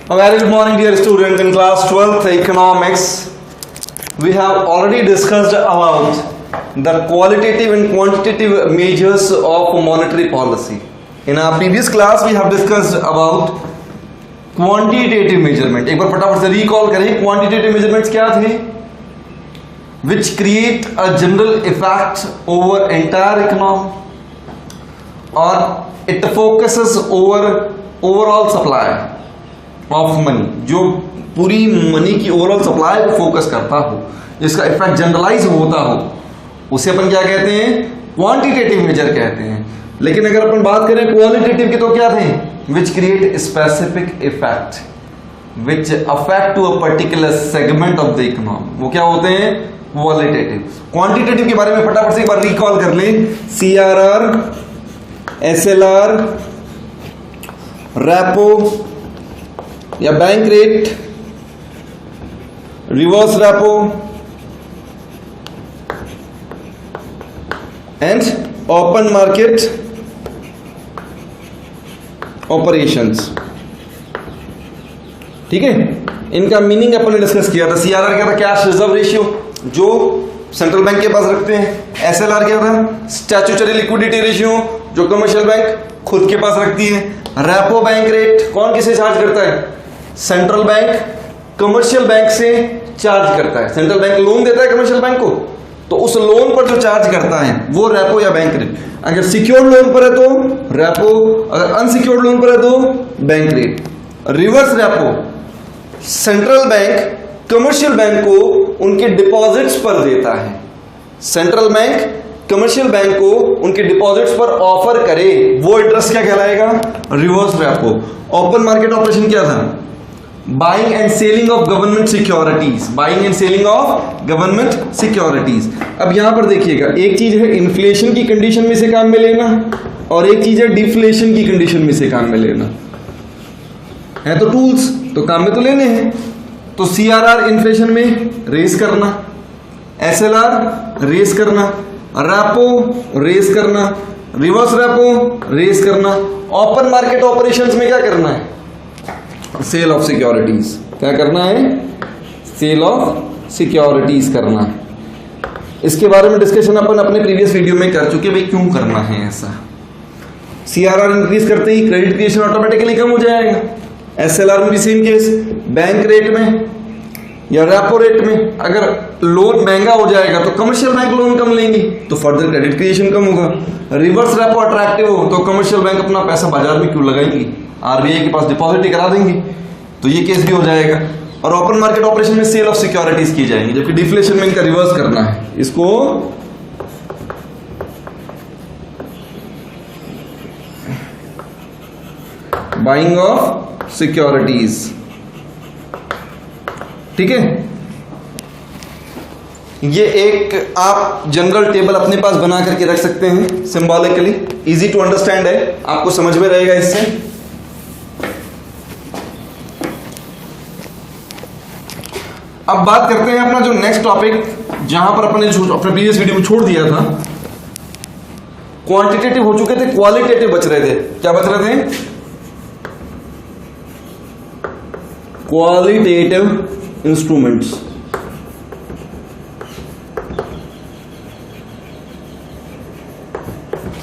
A very good morning, dear students. In class 12th economics, we have already discussed about the qualitative and quantitative measures of monetary policy. In our previous class, we have discussed about quantitative measurement. एक बार फटाफट से recall करें, quantitative measurements क्या थे? Which create a general effect over entire economy, or it focuses over overall supply of money, जो पूरी money की overall supply को फोकस करता हो, जिसका इफेक्ट जनरलाइज होता हो, उसे अपन क्या कहते हैं? क्वांटिटेटिव मेजर कहते हैं. लेकिन अगर अपन बात करें क्वालिटेटिव की तो क्या थे? Which create specific effect which affect to a particular segment of the economy, वो क्या होते हैं? क्वालिटेटिव. क्वांटिटेटिव के बारे में फटाफट से एक बार रिकॉल कर लें. CRR, SLR, रेपो या bank rate, reverse repo and open market operations. ठीक है, इनका मीनिंग अपन ने डिस्कस किया था. CRR क्या था? कैश रिजर्व रेशियो, जो सेंट्रल बैंक के पास रखते हैं. SLR क्या था? स्टैट्यूटरी लिक्विडिटी रेशियो, जो कमर्शियल बैंक खुद के पास रखती है. रेपो बैंक रेट, कौन किसे चार्ज करता है? सेंट्रल बैंक कमर्शियल बैंक से चार्ज करता है. सेंट्रल बैंक लोन देता है कमर्शियल बैंक को, तो उस लोन पर जो चार्ज करता है वो रेपो या बैंक रेट. अगर सिक्योर्ड लोन पर है तो रेपो, अगर अनसिक्योर्ड लोन पर है तो bank rate. Reverse repo, central bank commercial bank को उनके डिपॉजिट्स पर देता है. सेंट्रल बैंक कमर्शियल बैंक को उनके डिपॉजिट्स पर ऑफर करे, वो इंटरेस्ट क्या कहलाएगा? Reverse repo. Open market operation क्या था? Buying and selling of government securities. Buying and selling of government securities. अब यहां पर देखिएगा, एक चीज है इन्फ्लेशन की कंडीशन में से काम में लेना, और एक चीज है डिफ्लेशन की कंडीशन में से काम में लेना. है तो टूल्स, तो काम में तो लेने हैं. तो CRR इन्फ्लेशन में रेस करना, SLR रेस करना, रेपो रेस करना, रिवर्स रेपो रेस करना. ओपन मार्केट ऑपरेशंस में क्या करना है? Sale of securities. क्या करना है? सेल ऑफ सिक्योरिटीज करना है. इसके बारे में डिस्कशन अपन अपने प्रीवियस वीडियो में कर चुके. भाई क्यों करना है ऐसा? CRR इंक्रीज करते ही क्रेडिट क्रिएशन ऑटोमेटिकली कम हो जाएगा. SLR में भी सेम केस. बैंक रेट में या रेपो रेट में अगर लोन महंगा हो जाएगा तो कमर्शियल बैंक लोन कम लेंगी, तो फर्दर क्रेडिट क्रिएशन कम होगा. रिवर्स रेपो अट्रैक्टिव हो तो कमर्शियल बैंक अपना पैसा बाजार में क्यों लगाएंगी? RBI के पास डिपॉजिट ही करा देंगी, तो ये केस भी हो जाएगा. और ओपन मार्केट ऑपरेशन में सेल ऑफ सिक्योरिटीज की जाएंगी, जबकि डिफ्लेशन में इनका रिवर्स करना है. इसको बाइंग ऑफ सिक्योरिटीज. ठीक है, ये एक आप जनरल टेबल अपने पास बना करके रख सकते हैं सिंबॉलिकली. इजी टू अंडरस्टैंड है, आपको समझ में रहेगा इससे. अब बात करते हैं अपना जो नेक्स्ट टॉपिक, जहां पर अपने अपने प्रीवियस वीडियो में छोड़ दिया था. क्वांटिटेटिव हो चुके थे, क्वालिटेटिव बच रहे थे. क्या बच रहे थे? Qualitative instruments.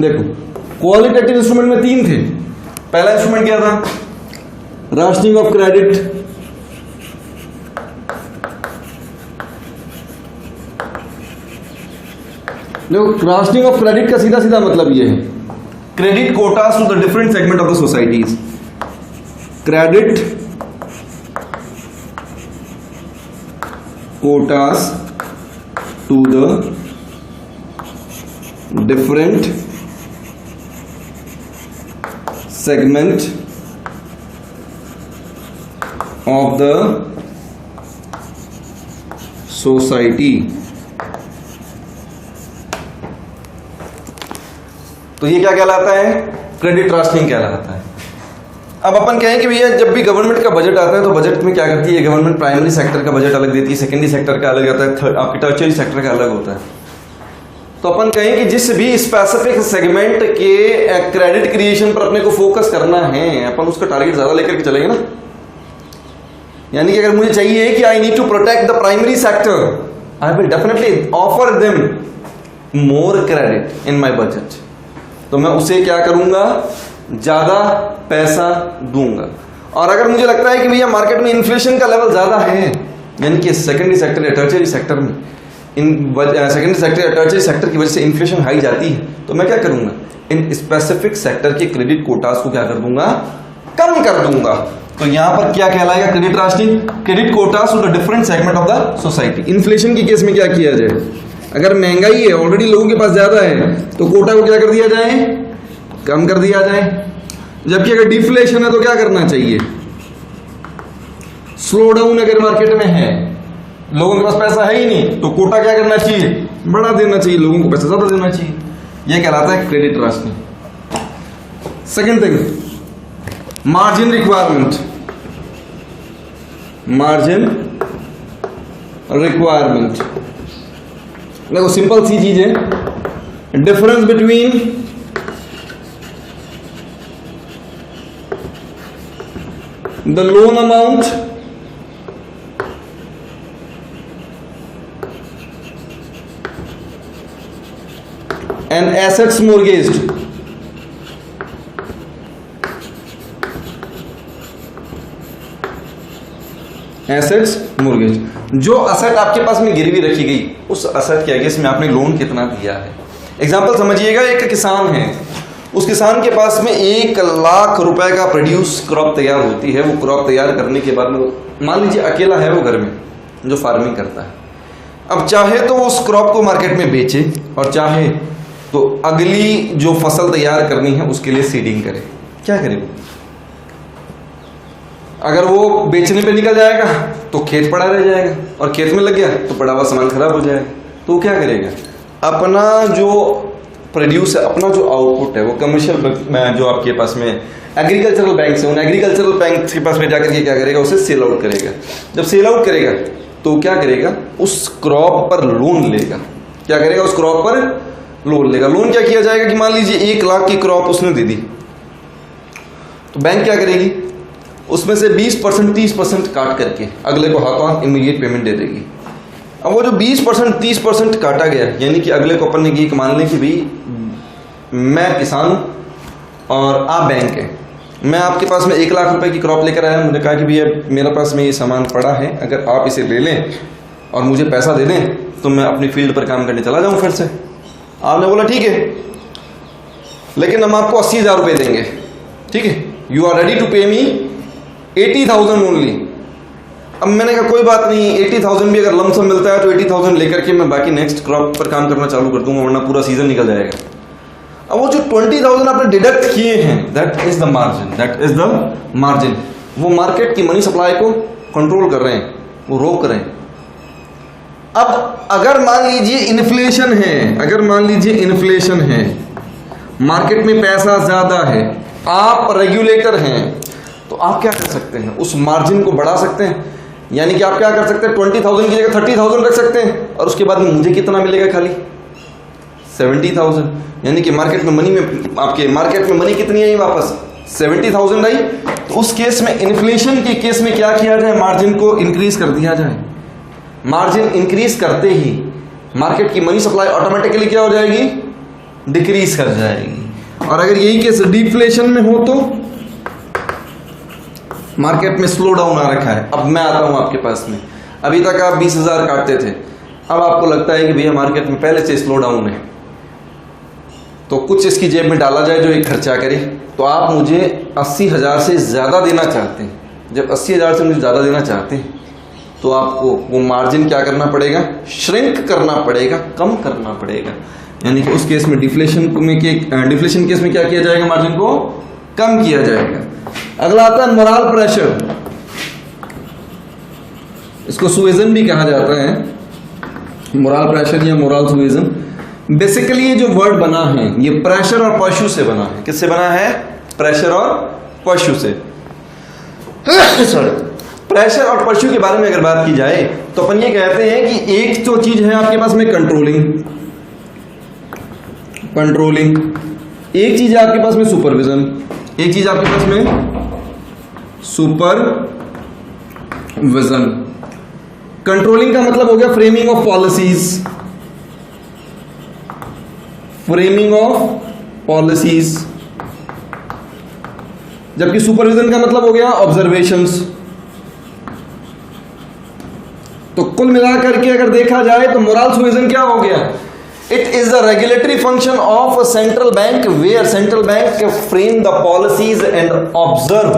देखो, क्वालिटेटिव इंस्ट्रूमेंट में 3 थे. पहला इंस्ट्रूमेंट क्या था? Rationing of credit. देखो, राशनिंग ऑफ क्रेडिट का सीधा सीधा मतलब ये है, credit quotas to the different segment of the societies. Credit quotas to the different segment of the society. तो ये क्या कहलाता है? क्रेडिट राशनिंग कहलाता है. अब अपन कहें कि भैया जब भी गवर्नमेंट का बजट आता है तो बजट में क्या करती है गवर्नमेंट? प्राइमरी सेक्टर का बजट अलग देती है, सेकेंडरी सेक्टर का अलग आता है, आपके टर्शियरी सेक्टर का अलग होता है. तो अपन कहें कि जिस भी स्पेसिफिक सेगमेंट के क्रेडिट क्रिएशन पर अपने को फोकस करना है, अपन उसका टारगेट ज्यादा लेकर के चलेंगे ना. यानी कि अगर मुझे चाहिए कि I need to protect the primary sector, I will definitely offer them more credit in my budget. तो मैं उसे क्या करूंगा, ज्यादा पैसा दूंगा। और अगर मुझे लगता है कि भैया मार्केट में इन्फ्लेशन का लेवल ज्यादा है, यानी कि सेकेंडरी सेक्टर या टर्शियरी सेक्टर में सेकेंडरी सेक्टर या टर्शियरी सेक्टर की वजह से इन्फ्लेशन हाई जाती है, तो मैं क्या करूंगा, इन स्पेसिफिक सेक्टर के क्रेडिट कोटास को क्या कर दूंगा, कम कर दूंगा। तो यहां पर क्या कहलाएगा, credit rationing, credit quotas to the different segment of the society. Inflation के केस में क्या किया जाए, अगर महंगाई है, ऑलरेडी लोगों के पास ज्यादा है, तो कोटा को क्या कर दिया जाए, कम कर दिया जाए। जबकि अगर डिफ्लेशन है तो क्या करना चाहिए, स्लो डाउन अगर मार्केट में है, लोगों के पास पैसा है ही नहीं, तो कोटा क्या करना चाहिए, बढ़ा देना चाहिए, लोगों को पैसा ज्यादा देना चाहिए। यह कहलाता है credit rationing. Second thing, margin requirement. Margin requirement देखो सिंपल सी चीज है, difference between the loan amount and assets mortgaged. Assets mortgage, जो असेट आपके पास में गिरवी रखी गई, उस असेट के अगेंस्ट में आपने लोन कितना दिया है। एग्जांपल समझिएगा, एक किसान है, उस किसान के पास में 1 लाख रुपए का प्रोड्यूस क्रॉप तैयार होती है। वो क्रॉप तैयार करने के बाद में मान लीजिए अकेला है वो घर में जो फार्मिंग करता है। अब चाहे तो वो उस क्रॉप को मार्केट में बेचे, और चाहे तो अगली जो फसल तैयार करनी है उसके लिए सीडिंग करे। क्या करे, अगर वो बेचने पे निकल जाएगा तो खेत पड़ा रह जाएगा, और खेत में लग गया तो पड़ा हुआ सामान खराब हो जाएगा। तो वो क्या करेगा, अपना जो प्रोड्यूस है, अपना जो आउटपुट है, वो कमर्शियल जो आपके पास में एग्रीकल्चरल बैंक से, उन एग्रीकल्चरल बैंक के पास में जाकर के क्या करेगा, उसे सेल आउट करेगा। जब सेल आउट करेगा तो क्या करेगा, उस क्रॉप पर लोन लेगा। क्या करेगा, उस क्रॉप पर लोन लेगा। लोन क्या किया जाएगा कि मान लीजिए 1 लाख की क्रॉप उसने दे दी, तो बैंक क्या करेगी, उसमें से 20% 30% काट करके अगले को हाथों हाथ इमीडिएट पेमेंट दे देगी। अब वो जो 20% 30% काटा गया, यानी कि अगले को अपन ने ये मान लें कि भाई मैं किसान हूं और आप बैंक है, मैं आपके पास में 1 लाख रुपए की क्रॉप लेकर आया, मुझे कहा कि भैया मेरे पास में ये सामान पड़ा है, अगर आप इसे ले लें और मुझे पैसा दे दें तो मैं अपनी फील्ड पर काम करने चला जाऊं फिर से। आपने बोला ठीक है, लेकिन हम आपको 80,000 रुपए देंगे, ठीक है, यू आर रेडी टू पे मी 80,000 ओनली। अब मैंने कहा कोई बात नहीं, 80,000 भी अगर लमसम मिलता है तो 80,000 लेकर के मैं बाकी नेक्स्ट क्रॉप पर काम करना चालू कर दूंगा, वरना पूरा सीजन निकल जाएगा। अब वो जो 20,000 आपने डिडक्ट किए हैं, that is the margin, that is the margin. वो मार्केट की मनी सप्लाई को कंट्रोल कर रहे हैं, वो रोक रहे हैं। अब अगर मान लीजिए इन्फ्लेशन है, अगर मान लीजिए इन्फ्लेशन है, मार्केट में पैसा ज्यादा है, आप रेगुलेटर हैं, तो आप क्या कर सकते हैं, उस मार्जिन को बढ़ा सकते हैं। यानी कि आप क्या कर सकते हैं, 20,000 की जगह 30,000 रख सकते हैं, और उसके बाद में मुझे कितना मिलेगा, खाली 70,000। यानी कि मार्केट में मनी में आपके मार्केट में मनी कितनी आई, वापस 70,000 आई। तो उस केस में, इन्फ्लेशन के केस में क्या किया जाए, मार्जिन को इंक्रीज कर दिया जाए। मार्जिन इंक्रीज करते ही मार्केट की मनी सप्लाई ऑटोमेटिकली क्या हो जाएगी, डिक्रीज कर जाएगी। और अगर यही केस डिफ्लेशन में हो तो मार्केट में स्लो डाउन आ रखा है। अब मैं आता हूं आपके पास में, अभी तक आप 20,000 काटते थे, अब आपको लगता है कि भैया मार्केट में पहले से स्लो डाउन है, तो कुछ इसकी जेब में डाला जाए जो एक खर्चा करे। तो आप मुझे 80,000 से ज्यादा देना चाहते हैं। जब 80,000 से मुझे ज्यादा देना चाहते हैं तो आपको वो मार्जिन क्या करना पड़ेगा, श्रिंक करना पड़ेगा, कम करना पड़ेगा। यानी कि उस केस में डिफ्लेशन केस में क्या किया जाएगा, मार्जिन को कम किया जाएगा। अगला आता है मोरल प्रेशर, इसको सुएजन भी कहा जाता है, मोरल प्रेशर या मोरल सुएजन। बेसिकली ये जो वर्ड बना है ये प्रेशर और पशु से बना है। किससे बना है, प्रेशर और पशु से। सॉरी, प्रेशर और पशु के बारे में अगर बात की जाए तो अपन ये कहते हैं कि एक तो चीज है आपके पास में कंट्रोलिंग, एक चीज है आपके पास में सुपरविजन, एक चीज आपके पास में सुपरविजन। विजन। कंट्रोलिंग का मतलब हो गया framing of policies, framing of policies. जबकि सुपरविजन का मतलब हो गया ऑब्जर्वेशंस। तो कुल मिलाकर के अगर देखा जाए तो मोरल सुएजन क्या हो गया? It is the regulatory function of a central bank where central bank frame the policies and observe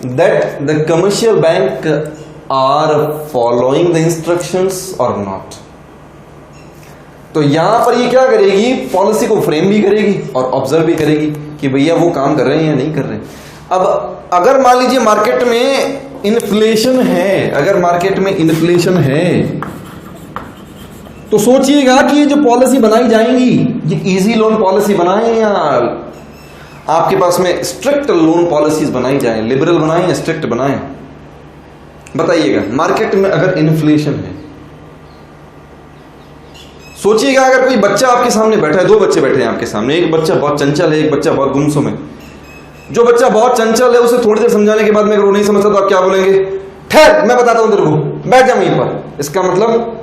that the commercial bank are following the instructions और नॉट। तो यहां पर ये क्या करेगी? पॉलिसी को फ्रेम भी करेगी और ऑब्जर्व भी करेगी कि भैया वो काम कर रहे हैं या नहीं कर रहे हैं। अब अगर मान लीजिए मार्केट में इन्फ्लेशन है, अगर मार्केट में इन्फ्लेशन है तो सोचिएगा कि ये जो पॉलिसी बनाई जाएंगी ये इजी लोन पॉलिसी बनाएं या आपके पास में स्ट्रिक्ट लोन पॉलिसीज बनाई जाए, लिबरल बनाएं या स्ट्रिक्ट बनाएं? बताइएगा। मार्केट में अगर इन्फ्लेशन है, सोचिएगा अगर कोई बच्चा आपके सामने बैठा है, दो बच्चे बैठे हैं आपके सामने, एक बच्चा बहुत चंचल है, एक बच्चा बहुत गुमसुम है। जो बच्चा बहुत चंचल है उसे थोड़ी देर समझाने के बाद में अगर वो नहीं समझता तो आप क्या बोलेंगे? ठहर, मैं बताता हूं तेरे को, बैठ जा वहीं पर। इसका मतलब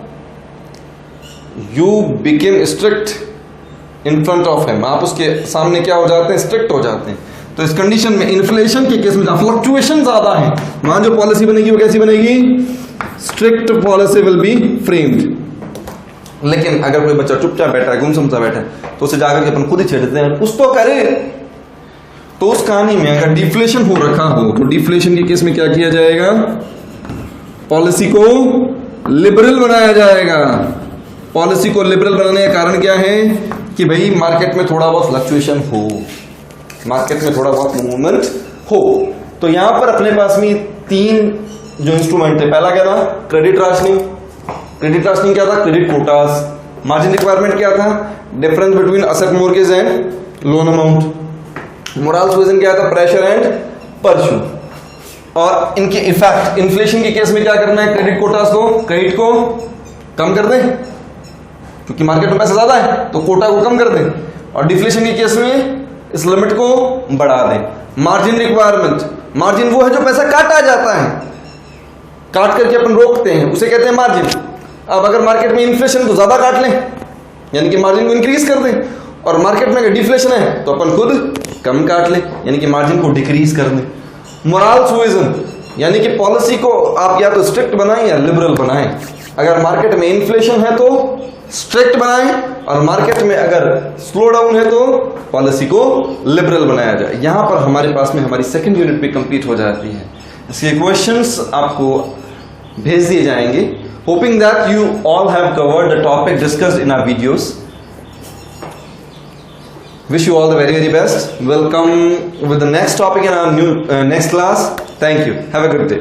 you became strict in front of him, आप उसके सामने क्या हो जाते हैं? स्ट्रिक्ट हो जाते हैं। तो इस कंडीशन में इन्फ्लेशन के केस में फ्लक्चुएशन ज्यादा है, वहां जो पॉलिसी बनेगी वो कैसी बनेगी? Strict policy will be framed. लेकिन अगर कोई बच्चा चुपचाप बैठा है, गुमसुम सा बैठा है, तो उसे जाकर के अपन खुद ही छेड़ते हैं, कुछ तो करे। तो उस कहानी में अगर डिफ्लेशन हो रखा हो तो डिफ्लेशन के केस में क्या किया जाएगा? पॉलिसी को लिबरल बनाया जाएगा। पॉलिसी को लिबरल बनाने का कारण क्या है? कि भाई मार्केट में थोड़ा बहुत फ्लक्चुएशन हो, मार्केट में थोड़ा बहुत मूवमेंट हो। तो यहां पर अपने पास में तीन जो इंस्ट्रूमेंट है, पहला क्या था? Credit rationing. क्रेडिट राशनिंग क्या था? Credit quotas. मार्जिन रिक्वायरमेंट क्या था? Difference between asset mortgage and loan amount. Moral suasion क्या था? Pressure and pursue. और इनके इफेक्ट, इन्फ्लेशन के केस में क्या करना है? क्रेडिट कोटास को, क्रेडिट को कम कर दें क्योंकि मार्केट में पैसा ज्यादा है तो कोटा को कम कर दें, और डिफ्लेशन के केस में इस लिमिट को बढ़ा दें। मार्जिन रिक्वायरमेंट, मार्जिन वो है जो पैसा काटा जाता है, काट करके अपन रोकते हैं, उसे कहते हैं मार्जिन। अब अगर मार्केट में इन्फ्लेशन तो ज्यादा काट लें यानी कि मार्जिन को इंक्रीज कर दें, और मार्केट में अगर डिफ्लेशन है तो अपन खुद कम काट लें यानी कि मार्जिन को डिक्रीज कर दें। मोरल सुएजन यानी कि पॉलिसी को आप या तो स्ट्रिक्ट बनाएं या लिबरल बनाएं। अगर मार्केट में इन्फ्लेशन है तो स्ट्रिक्ट बनाएं, और मार्केट में अगर स्लो डाउन है तो पॉलिसी को लिबरल बनाया जाए। यहां पर हमारे पास में हमारी सेकंड यूनिट पे कंप्लीट हो जाती है। इसके क्वेश्चंस आपको भेज दिए जाएंगे। Hoping that you all have covered the topic discussed in our videos. Wish you all the very, very best. We'll come with the next topic in our next class. Thank you. Have a good day.